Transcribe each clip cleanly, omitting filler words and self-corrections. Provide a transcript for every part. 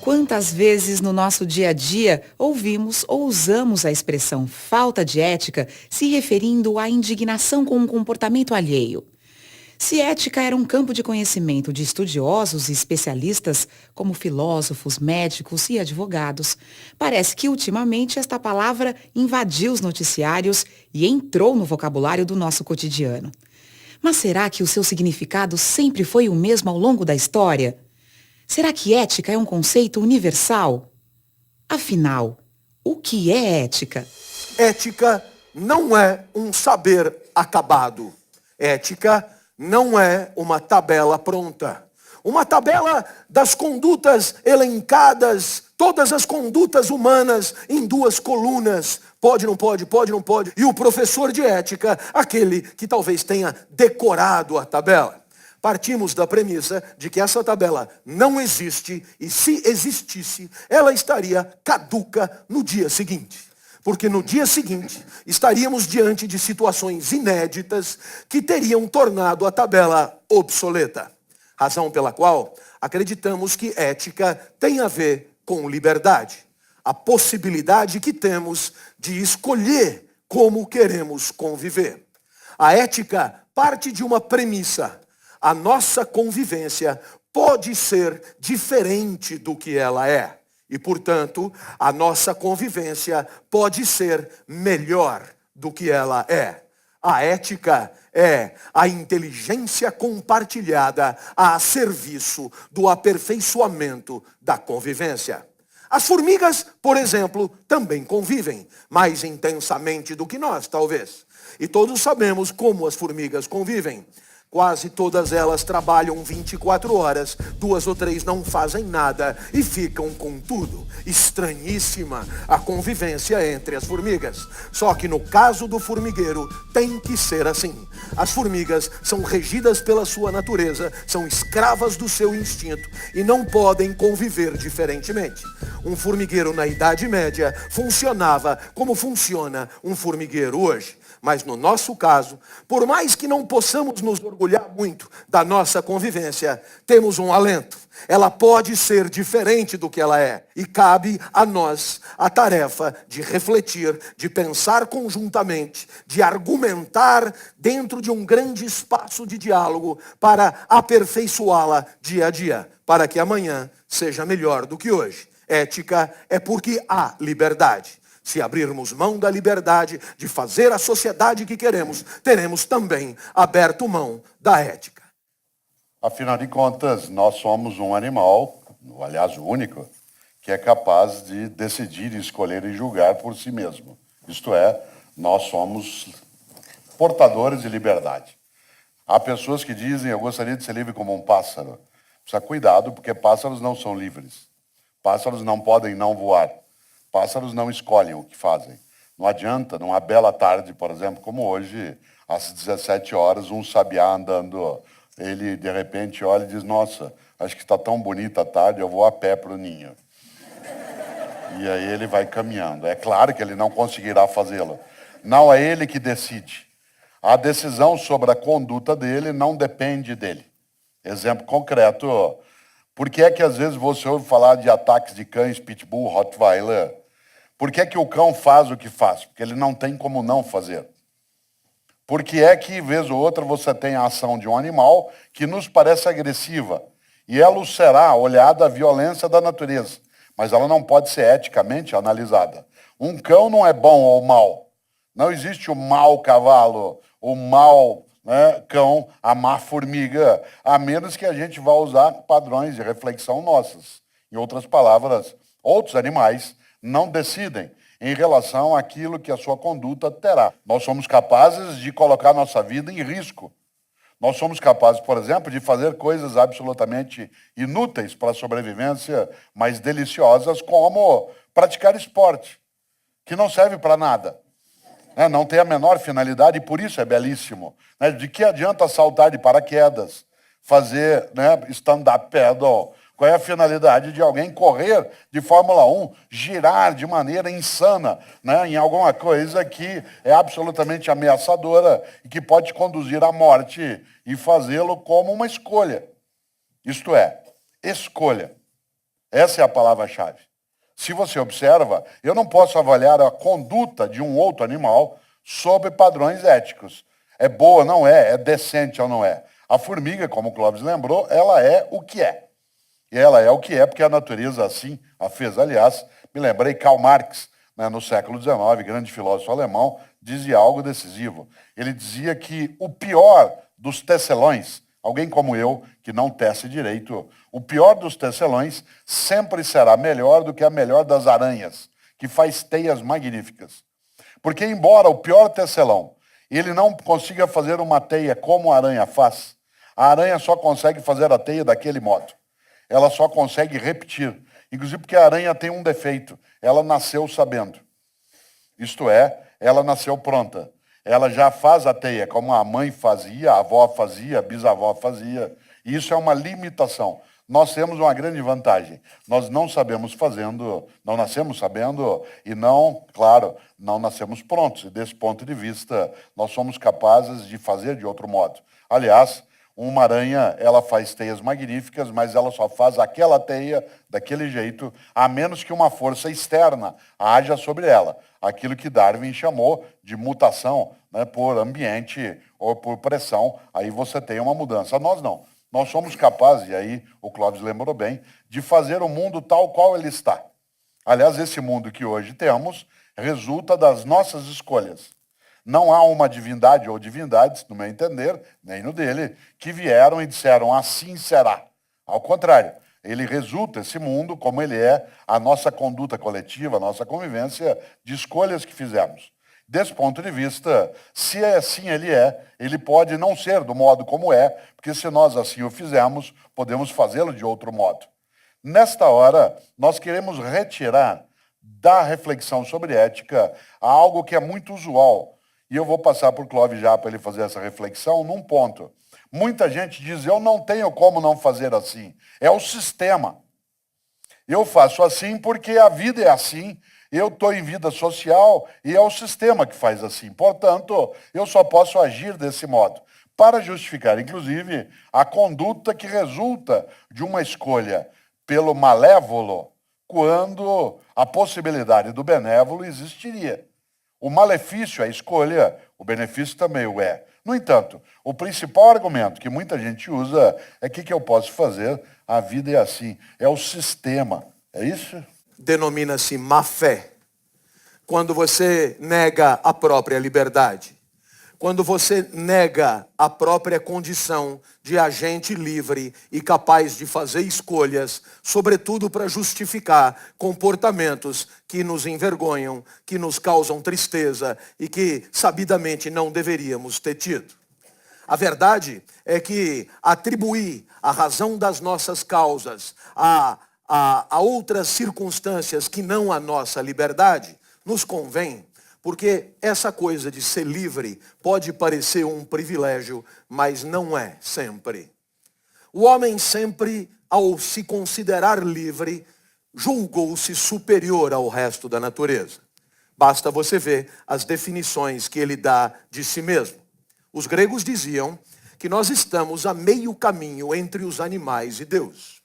Quantas vezes no nosso dia a dia ouvimos ou usamos a expressão falta de ética se referindo à indignação com um comportamento alheio? Se ética era um campo de conhecimento de estudiosos e especialistas, como filósofos, médicos e advogados, parece que ultimamente esta palavra invadiu os noticiários e entrou no vocabulário do nosso cotidiano. Mas será que o seu significado sempre foi o mesmo ao longo da história? Será que ética é um conceito universal? Afinal, o que é ética? Ética não é um saber acabado. Ética não é uma tabela pronta. Uma tabela das condutas elencadas, todas as condutas humanas em duas colunas. Pode, não pode, pode, não pode. E o professor de ética, aquele que talvez tenha decorado a tabela. Partimos da premissa de que essa tabela não existe e se existisse, ela estaria caduca no dia seguinte. Porque no dia seguinte estaríamos diante de situações inéditas que teriam tornado a tabela obsoleta. Razão pela qual acreditamos que ética tem a ver com liberdade. A possibilidade que temos de escolher como queremos conviver. A ética parte de uma premissa. A nossa convivência pode ser diferente do que ela é. E, portanto, a nossa convivência pode ser melhor do que ela é. A ética é a inteligência compartilhada a serviço do aperfeiçoamento da convivência. As formigas, por exemplo, também convivem, mais intensamente do que nós, talvez. E todos sabemos como as formigas convivem. Quase todas elas trabalham 24 horas, 2 ou 3 não fazem nada e ficam com tudo. Estranhíssima a convivência entre as formigas. Só que no caso do formigueiro tem que ser assim. As formigas são regidas pela sua natureza, são escravas do seu instinto e não podem conviver diferentemente. Um formigueiro na Idade Média funcionava como funciona um formigueiro hoje. Mas no nosso caso, por mais que não possamos nos orgulhar muito da nossa convivência, temos um alento. Ela pode ser diferente do que ela é. E cabe a nós a tarefa de refletir, de pensar conjuntamente, de argumentar dentro de um grande espaço de diálogo para aperfeiçoá-la dia a dia, para que amanhã seja melhor do que hoje. Ética é porque há liberdade. Se abrirmos mão da liberdade de fazer a sociedade que queremos, teremos também aberto mão da ética. Afinal de contas, nós somos um animal, aliás, o único, que é capaz de decidir, escolher e julgar por si mesmo. Isto é, nós somos portadores de liberdade. Há pessoas que dizem, eu gostaria de ser livre como um pássaro. Precisa cuidado, porque pássaros não são livres. Pássaros não podem não voar. Pássaros não escolhem o que fazem. Não adianta, numa bela tarde, por exemplo, como hoje, às 17 horas, um sabiá andando, ele de repente olha e diz, nossa, acho que está tão bonita a tarde, eu vou a pé para o ninho. E aí ele vai caminhando. É claro que ele não conseguirá fazê-lo. Não é ele que decide. A decisão sobre a conduta dele não depende dele. Exemplo concreto, por que é que às vezes você ouve falar de ataques de cães, pitbull, rottweiler? Por que é que o cão faz o que faz? Porque ele não tem como não fazer. Por que é que, vez ou outra, você tem a ação de um animal que nos parece agressiva? E ela será olhada a violência da natureza. Mas ela não pode ser eticamente analisada. Um cão não é bom ou mau. Não existe o mau cavalo, o mau cão, a má formiga, a menos que a gente vá usar padrões de reflexão nossas. Em outras palavras, outros animais não decidem em relação àquilo que a sua conduta terá. Nós somos capazes de colocar nossa vida em risco. Nós somos capazes, por exemplo, de fazer coisas absolutamente inúteis para a sobrevivência, mas deliciosas, como praticar esporte, que não serve para nada. Não tem a menor finalidade e por isso é belíssimo. De que adianta saltar de paraquedas, fazer stand-up paddle? Qual é a finalidade de alguém correr de Fórmula 1, girar de maneira insana em alguma coisa que é absolutamente ameaçadora e que pode conduzir à morte e fazê-lo como uma escolha? Isto é, escolha. Essa é a palavra-chave. Se você observa, eu não posso avaliar a conduta de um outro animal sob padrões éticos. É boa, não é? É decente ou não é? A formiga, como o Clóvis lembrou, ela é o que é. E ela é o que é porque a natureza assim a fez. Aliás, me lembrei, Karl Marx, né, no século XIX, grande filósofo alemão, dizia algo decisivo. Ele dizia que o pior dos tecelões, alguém como eu, que não tece direito, o pior dos tecelões sempre será melhor do que a melhor das aranhas, que faz teias magníficas. Porque embora o pior tecelão, ele não consiga fazer uma teia como a aranha faz, a aranha só consegue fazer a teia daquele modo. Ela só consegue repetir. Inclusive porque a aranha tem um defeito. Ela nasceu sabendo. Isto é, ela nasceu pronta. Ela já faz a teia como a mãe fazia, a avó fazia, a bisavó fazia. E isso é uma limitação. Nós temos uma grande vantagem. Nós não sabemos fazendo, não nascemos sabendo e não, claro, não nascemos prontos. E desse ponto de vista, nós somos capazes de fazer de outro modo. Aliás, uma aranha, ela faz teias magníficas, mas ela só faz aquela teia daquele jeito, a menos que uma força externa haja sobre ela. Aquilo que Darwin chamou de mutação, né, por ambiente ou por pressão, aí você tem uma mudança. Nós não. Nós somos capazes, e aí o Clóvis lembrou bem, de fazer o mundo tal qual ele está. Aliás, esse mundo que hoje temos resulta das nossas escolhas. Não há uma divindade ou divindades, no meu entender, nem no dele, que vieram e disseram assim será. Ao contrário, ele resulta, esse mundo, como ele é, a nossa conduta coletiva, a nossa convivência de escolhas que fizemos. Desse ponto de vista, se assim ele é, ele pode não ser do modo como é, porque se nós assim o fizermos, podemos fazê-lo de outro modo. Nesta hora, nós queremos retirar da reflexão sobre ética algo que é muito usual. E eu vou passar por Clóvis já para ele fazer essa reflexão num ponto. Muita gente diz, eu não tenho como não fazer assim. É o sistema. Eu faço assim porque a vida é assim. Eu estou em vida social e é o sistema que faz assim. Portanto, eu só posso agir desse modo. Para justificar, inclusive, a conduta que resulta de uma escolha pelo malévolo, quando a possibilidade do benévolo existiria. O malefício é a escolha, o benefício também o é. No entanto, o principal argumento que muita gente usa é que eu posso fazer, a vida é assim, é o sistema. É isso? Denomina-se má fé. Quando você nega a própria liberdade. Quando você nega a própria condição de agente livre e capaz de fazer escolhas, sobretudo para justificar comportamentos que nos envergonham, que nos causam tristeza e que sabidamente não deveríamos ter tido. A verdade é que atribuir a razão das nossas causas a outras circunstâncias que não a nossa liberdade nos convém. Porque essa coisa de ser livre pode parecer um privilégio, mas não é sempre. O homem sempre, ao se considerar livre, julgou-se superior ao resto da natureza. Basta você ver as definições que ele dá de si mesmo. Os gregos diziam que nós estamos a meio caminho entre os animais e Deus.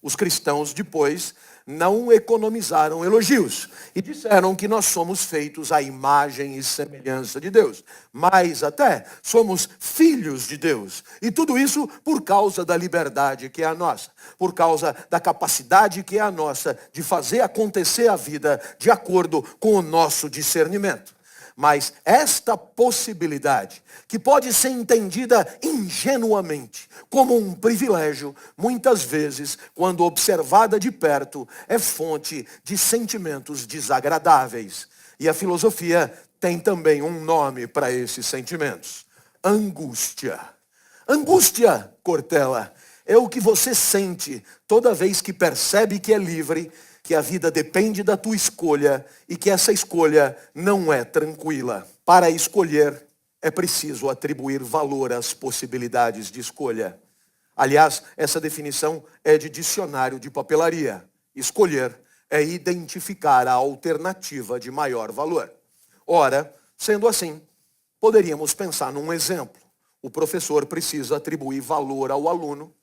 Os cristãos, depois, não economizaram elogios e disseram que nós somos feitos à imagem e semelhança de Deus. Mais até, somos filhos de Deus. E tudo isso por causa da liberdade que é a nossa. Por causa da capacidade que é a nossa de fazer acontecer a vida de acordo com o nosso discernimento. Mas esta possibilidade, que pode ser entendida ingenuamente como um privilégio, muitas vezes, quando observada de perto, é fonte de sentimentos desagradáveis. E a filosofia tem também um nome para esses sentimentos: angústia. Angústia, Cortella, é o que você sente toda vez que percebe que é livre, que a vida depende da tua escolha e que essa escolha não é tranquila. Para escolher, é preciso atribuir valor às possibilidades de escolha. Aliás, essa definição é de dicionário de papelaria. Escolher é identificar a alternativa de maior valor. Ora, sendo assim, poderíamos pensar num exemplo. O professor precisa atribuir valor ao aluno,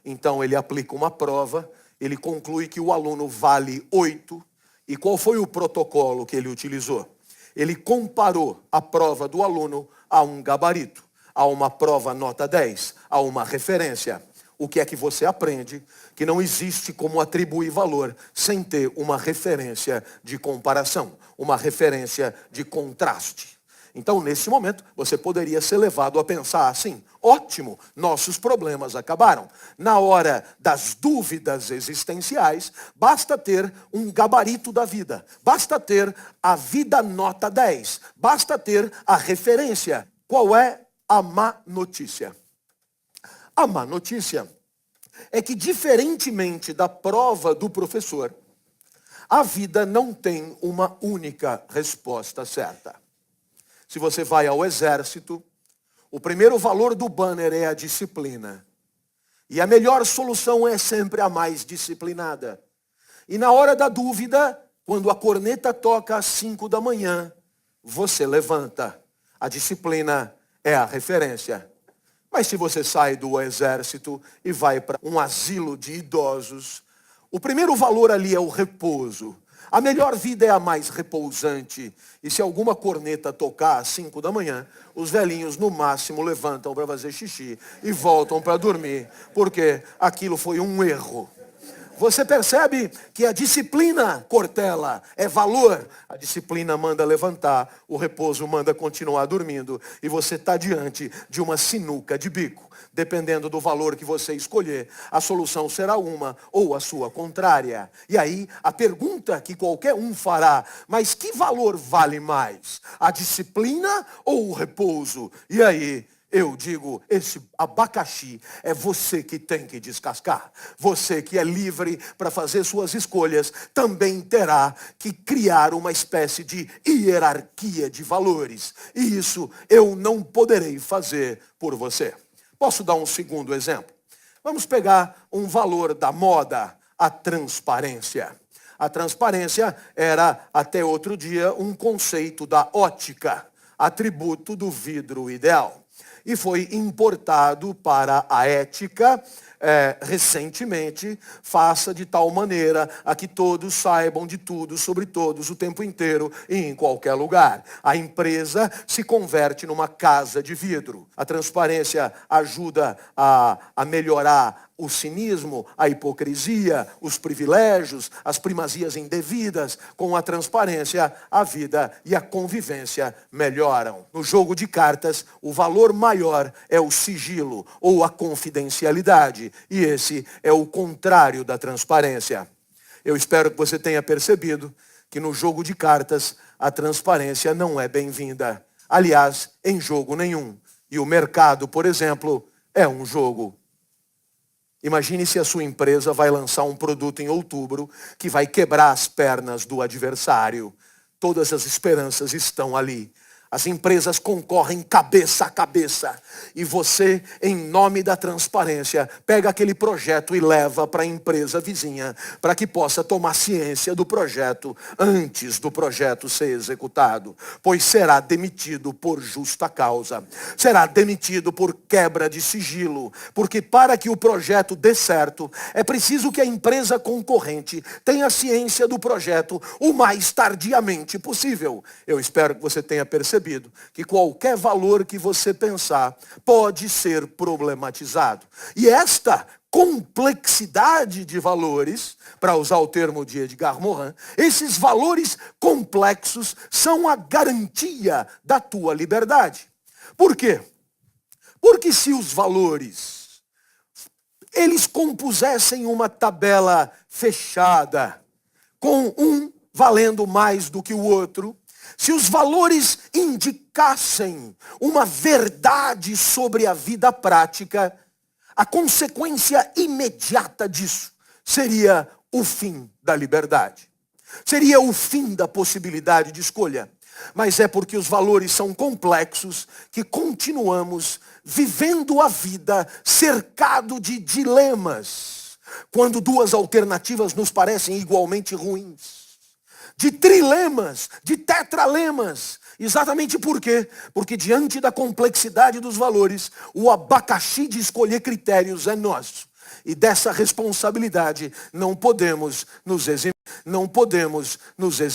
então ele aplica uma prova ele conclui que o aluno vale 8. E qual foi o protocolo que ele utilizou? Ele comparou a prova do aluno a um gabarito, a uma prova nota 10, a uma referência. O que é que você aprende? Que não existe como atribuir valor sem ter uma referência de comparação, uma referência de contraste. Então, nesse momento, você poderia ser levado a pensar assim: ótimo, nossos problemas acabaram. Na hora das dúvidas existenciais, basta ter um gabarito da vida. Basta ter a vida nota 10. Basta ter a referência. Qual é a má notícia? A má notícia é que, diferentemente da prova do professor, a vida não tem uma única resposta certa. Se você vai ao exército, o primeiro valor do banner é a disciplina. E a melhor solução é sempre a mais disciplinada. E na hora da dúvida, quando a corneta toca às 5 da manhã, você levanta. A disciplina é a referência. Mas se você sai do exército e vai para um asilo de idosos, o primeiro valor ali é o repouso. A melhor vida é a mais repousante. E se alguma corneta tocar às 5 da manhã, os velhinhos no máximo levantam para fazer xixi e voltam para dormir, porque aquilo foi um erro. Você percebe que a disciplina, Cortella, é valor. A disciplina manda levantar, o repouso manda continuar dormindo. E você está diante de uma sinuca de bico. Dependendo do valor que você escolher, a solução será uma ou a sua contrária. E aí, a pergunta que qualquer um fará: mas que valor vale mais? A disciplina ou o repouso? E aí, eu digo, esse abacaxi é você que tem que descascar. Você que é livre para fazer suas escolhas também terá que criar uma espécie de hierarquia de valores. E isso eu não poderei fazer por você. Posso dar um segundo exemplo? Vamos pegar um valor da moda, a transparência. A transparência era, até outro dia, um conceito da ótica, atributo do vidro ideal. E foi importado para a ética recentemente, faça de tal maneira a que todos saibam de tudo, sobre todos, o tempo inteiro e em qualquer lugar. A empresa se converte numa casa de vidro. A transparência ajuda a melhorar o cinismo, a hipocrisia, os privilégios, as primazias indevidas. Com a transparência, a vida e a convivência melhoram. No jogo de cartas, o valor maior é o sigilo ou a confidencialidade. E esse é o contrário da transparência. Eu espero que você tenha percebido que no jogo de cartas, a transparência não é bem-vinda. Aliás, em jogo nenhum. E o mercado, por exemplo, é um jogo. Imagine se a sua empresa vai lançar um produto em outubro que vai quebrar as pernas do adversário. Todas as esperanças estão ali. As empresas concorrem cabeça a cabeça. E você, em nome da transparência, pega aquele projeto e leva para a empresa vizinha, para que possa tomar ciência do projeto antes do projeto ser executado. Pois será demitido por justa causa. Será demitido por quebra de sigilo. Porque para que o projeto dê certo, é preciso que a empresa concorrente tenha ciência do projeto o mais tardiamente possível. Eu espero que você tenha percebido que qualquer valor que você pensar pode ser problematizado. E esta complexidade de valores, para usar o termo de Edgar Morin, esses valores complexos são a garantia da tua liberdade. Por quê? Porque se os valores, eles compusessem uma tabela fechada, com um valendo mais do que o outro, se os valores indicassem uma verdade sobre a vida prática, a consequência imediata disso seria o fim da liberdade. Seria o fim da possibilidade de escolha. Mas é porque os valores são complexos que continuamos vivendo a vida cercado de dilemas, quando duas alternativas nos parecem igualmente ruins. De trilemas, de tetralemas. Exatamente por quê? Porque diante da complexidade dos valores, o abacaxi de escolher critérios é nosso. E dessa responsabilidade não podemos nos eximir. Não podemos nos eximir.